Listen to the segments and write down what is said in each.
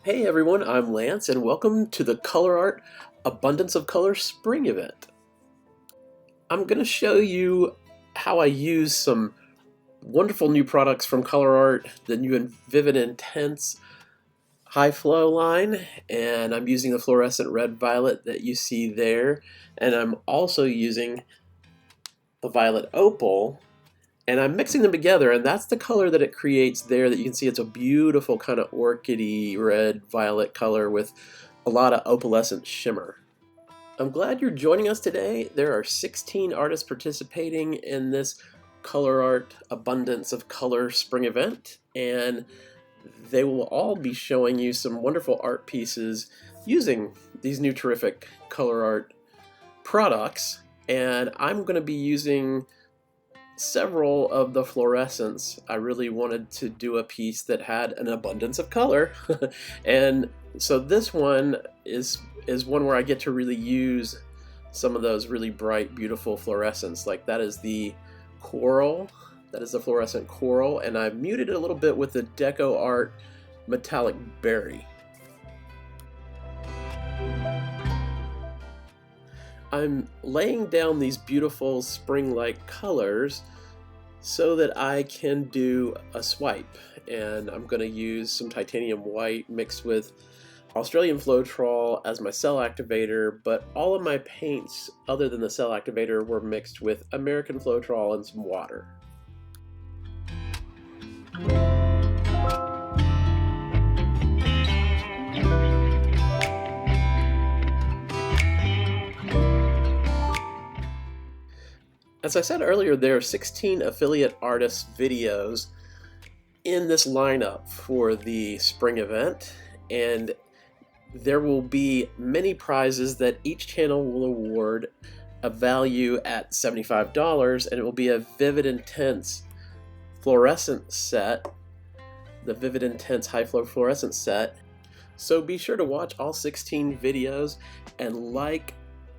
Hey everyone, I'm Lance and welcome to the Colourarte Abundance of Color Spring event. I'm going to show you how I use some wonderful new products from Colourarte, the new Vivid Intense High Flow line, and I'm using the Fluorescent Red Violet that you see there, and I'm also using the Violet Opal, and I'm mixing them together, and that's the color that it creates there that you can see. It's a beautiful kind of orchidy red violet color with a lot of opalescent shimmer. I'm glad you're joining us today. There are 16 artists participating in this Colourarte Abundance of Color Spring event, and they will all be showing you some wonderful art pieces using these new terrific Colourarte products. And I'm going to be using several of the fluorescents. I really wanted to do a piece that had an abundance of color and so this one is one where I get to really use some of those really bright, beautiful fluorescents. Like that is the coral, that is the fluorescent coral, and I've muted it a little bit with the Deco Art metallic berry. I'm laying down these beautiful spring-like colors so that I can do a swipe, and I'm going to use some titanium white mixed with Australian Floetrol as my cell activator, but all of my paints other than the cell activator were mixed with American Floetrol and some water. As I said earlier, there are 16 affiliate artist videos in this lineup for the spring event, and there will be many prizes that each channel will award a value at $75, and it will be a Vivid Intense fluorescent set, the Vivid Intense High Flow fluorescent set. So be sure to watch all 16 videos and like,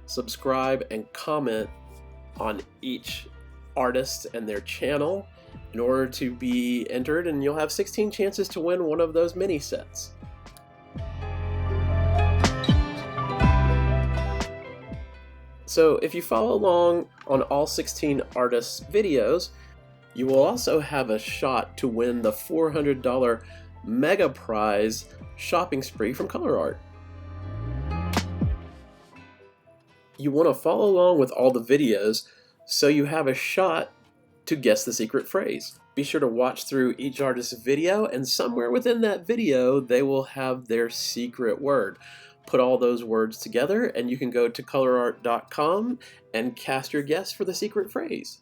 subscribe, and comment on each artist and their channel in order to be entered, and you'll have 16 chances to win one of those mini sets. So if you follow along on all 16 artists' videos, you will also have a shot to win the $400 mega prize shopping spree from Colourarte. You want to follow along with all the videos so you have a shot to guess the secret phrase. Be sure to watch through each artist's video, and somewhere within that video they will have their secret word. Put all those words together and you can go to Colourarte.com and cast your guess for the secret phrase.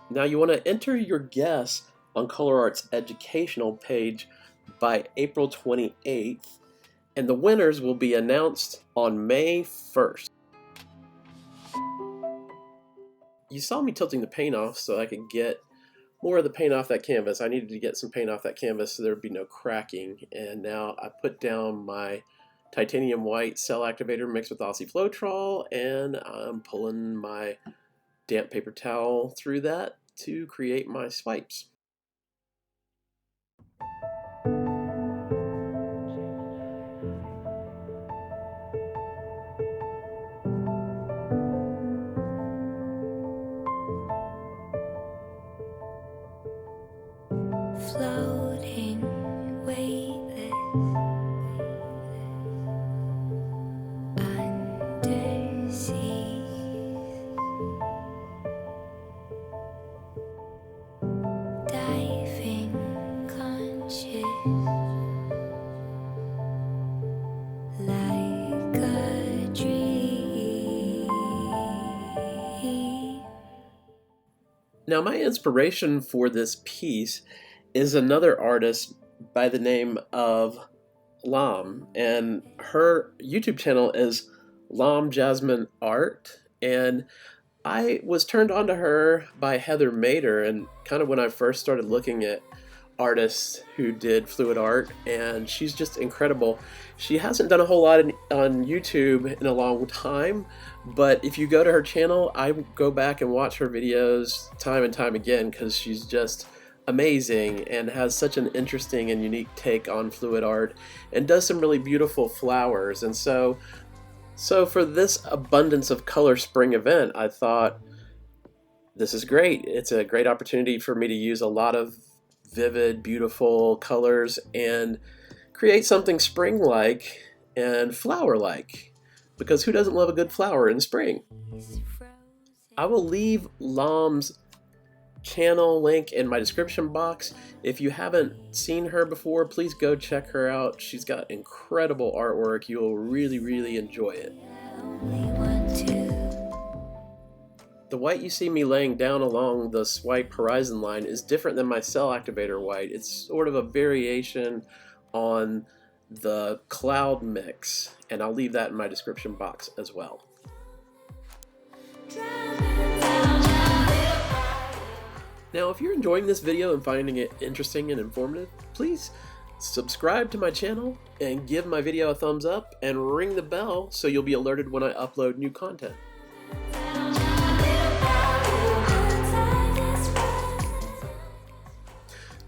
Now you want to enter your guess on Colourarte's educational page by April 28th, and the winners will be announced on May 1st. You saw me tilting the paint off so I could get more of the paint off that canvas. I needed to get some paint off that canvas so there would be no cracking, and now I put down my titanium white cell activator mixed with Aussie Floetrol, and I'm pulling my damp paper towel through that to create my swipes. Floating, weightless, under seas, diving, conscious, like a dream. Now my inspiration for this piece is another artist by the name of Lam, and her YouTube channel is Lam Jasmine Art, and I was turned on to her by Heather Mader, and kind of when I first started looking at artists who did fluid art, and she's just incredible. She hasn't done a whole lot on YouTube in a long time, but if you go to her channel, I go back and watch her videos time and time again because she's just amazing and has such an interesting and unique take on fluid art and does some really beautiful flowers. And so for this Abundance of Color Spring event, I thought this is great. It's a great opportunity for me to use a lot of vivid, beautiful colors and create something spring-like and flower-like, because who doesn't love a good flower in spring? I will leave Lam's channel link in my description box. If you haven't seen her before, please go check her out. She's got incredible artwork. You'll really enjoy it. The white you see me laying down along the swipe horizon line is different than my cell activator white. It's sort of a variation on the cloud mix, and I'll leave that in my description box as well. Now, if you're enjoying this video and finding it interesting and informative, please subscribe to my channel and give my video a thumbs up and ring the bell so you'll be alerted when I upload new content.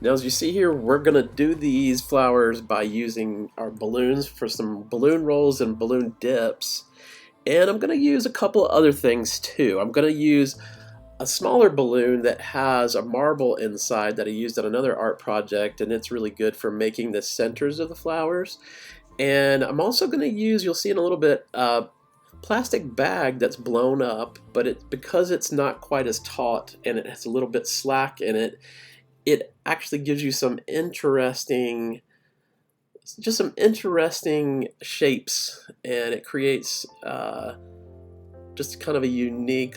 Now, as you see here, we're going to do these flowers by using our balloons for some balloon rolls and balloon dips. And I'm going to use a couple of other things too. I'm going to use a smaller balloon that has a marble inside that I used on another art project, and it's really good for making the centers of the flowers. And I'm also going to use, you'll see in a little bit, a plastic bag that's blown up, but because it's not quite as taut and it has a little bit slack in it, it actually gives you some interesting shapes, and it creates just kind of a unique,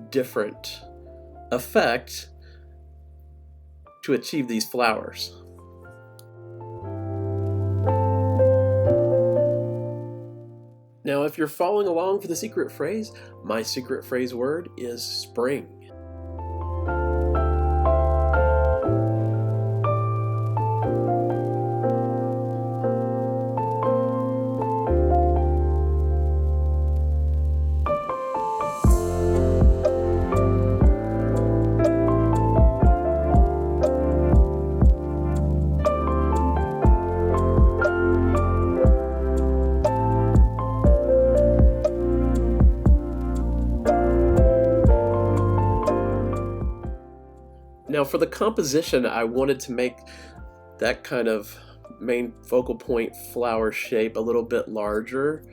different effect to achieve these flowers. Now, if you're following along for the secret phrase, my secret phrase word is spring. Now, for the composition, I wanted to make that kind of main focal point flower shape a little bit larger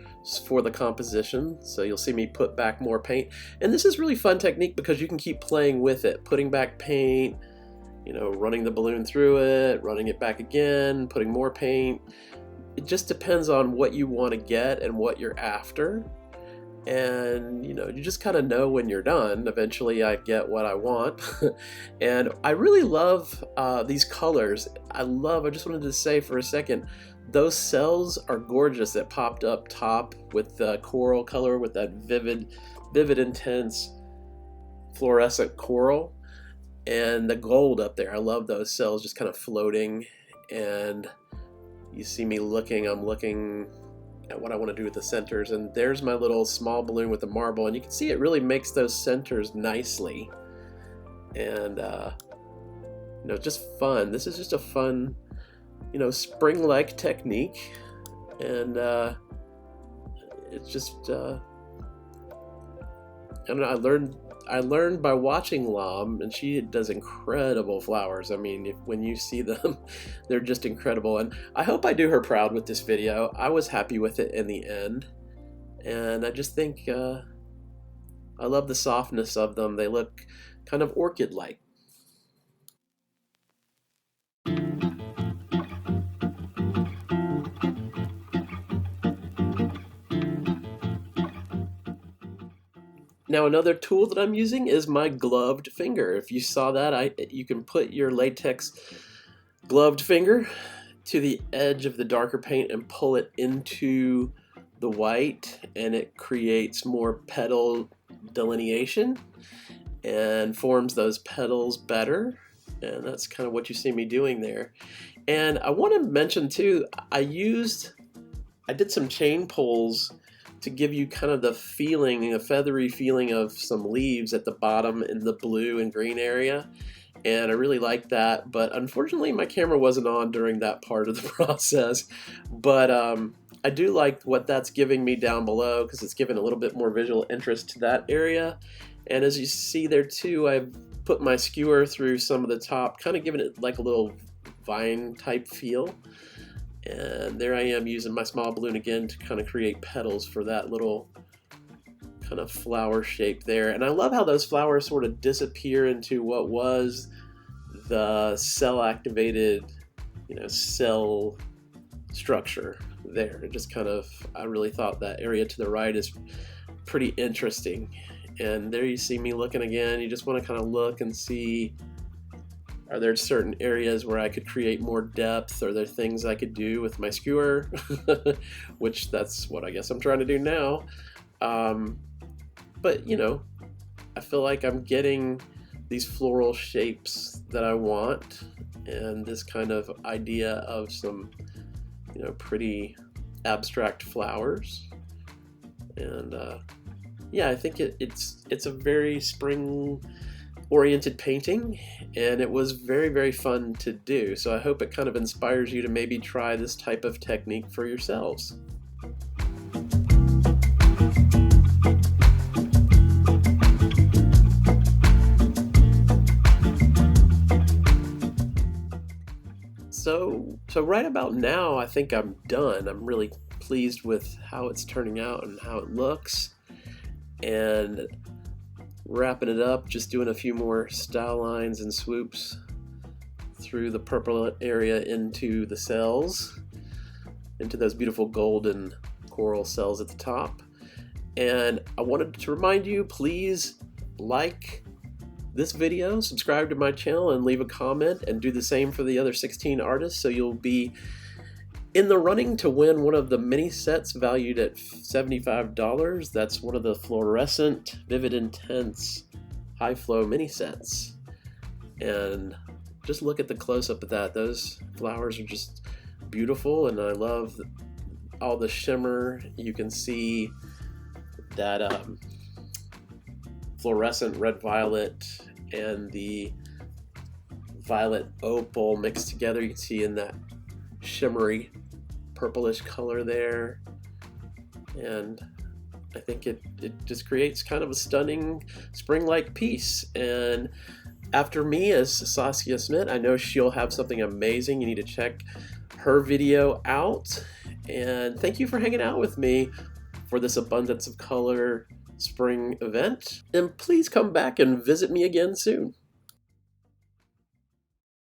for the composition. So you'll see me put back more paint. And this is really fun technique because you can keep playing with it, putting back paint, you know, running the balloon through it, running it back again, putting more paint. It just depends on what you want to get and what you're after. And you know, you just kind of know when you're done. Eventually I get what I want. And I really love these colors. I just wanted to say for a second, those cells are gorgeous that popped up top with the coral color, with that vivid intense fluorescent coral, and the gold up there. I love those cells just kind of floating. And you see me looking, I'm looking at what I want to do with the centers, and there's my little small balloon with the marble, and you can see it really makes those centers nicely. And you know, just fun. This is just a fun, you know, spring-like technique, and it's just I don't know, I learned by watching Lam, and she does incredible flowers. I mean, when you see them, they're just incredible. And I hope I do her proud with this video. I was happy with it in the end. And I just think I love the softness of them. They look kind of orchid-like. Now, another tool that I'm using is my gloved finger. If you saw that, you can put your latex gloved finger to the edge of the darker paint and pull it into the white, and it creates more petal delineation and forms those petals better. And that's kind of what you see me doing there. And I want to mention too, I did some chain pulls to give you kind of the feeling, a feathery feeling of some leaves at the bottom in the blue and green area. and I really like that, but unfortunately my camera wasn't on during that part of the process. But I do like what that's giving me down below, because it's giving a little bit more visual interest to that area. And as you see there too, I've put my skewer through some of the top, kind of giving it like a little vine type feel. And there I am using my small balloon again to kind of create petals for that little kind of flower shape there. And I love how those flowers sort of disappear into what was the cell activated, cell structure there. It just kind of, I really thought that area to the right is pretty interesting. And there you see me looking again. You just want to kind of look and see, are there certain areas where I could create more depth? Are there things I could do with my skewer? Which that's what I guess I'm trying to do now. But I feel like I'm getting these floral shapes that I want, and this kind of idea of some pretty abstract flowers. And yeah, I think it's a very spring oriented painting, and it was very, very fun to do. So I hope it kind of inspires you to maybe try this type of technique for yourselves. So right about now, I think I'm done. I'm really pleased with how it's turning out and how it looks. And wrapping it up, just doing a few more style lines and swoops through the purple area into the cells, into those beautiful golden coral cells at the top. And I wanted to remind you, please like this video, subscribe to my channel, and leave a comment, and do the same for the other 16 artists, so you'll be in the running to win one of the mini sets valued at $75. That's one of the Fluorescent Vivid Intense High Flow mini sets. And just look at the close-up of that. Those flowers are just beautiful, and I love all the shimmer. You can see that fluorescent red-violet and the violet opal mixed together. You can see in that shimmery purplish color there, and I think it just creates kind of a stunning spring-like piece. And after me is Saskia Smit. I know she'll have something amazing. You need to check her video out. And thank you for hanging out with me for this Abundance of Color spring event, and please come back and visit me again soon.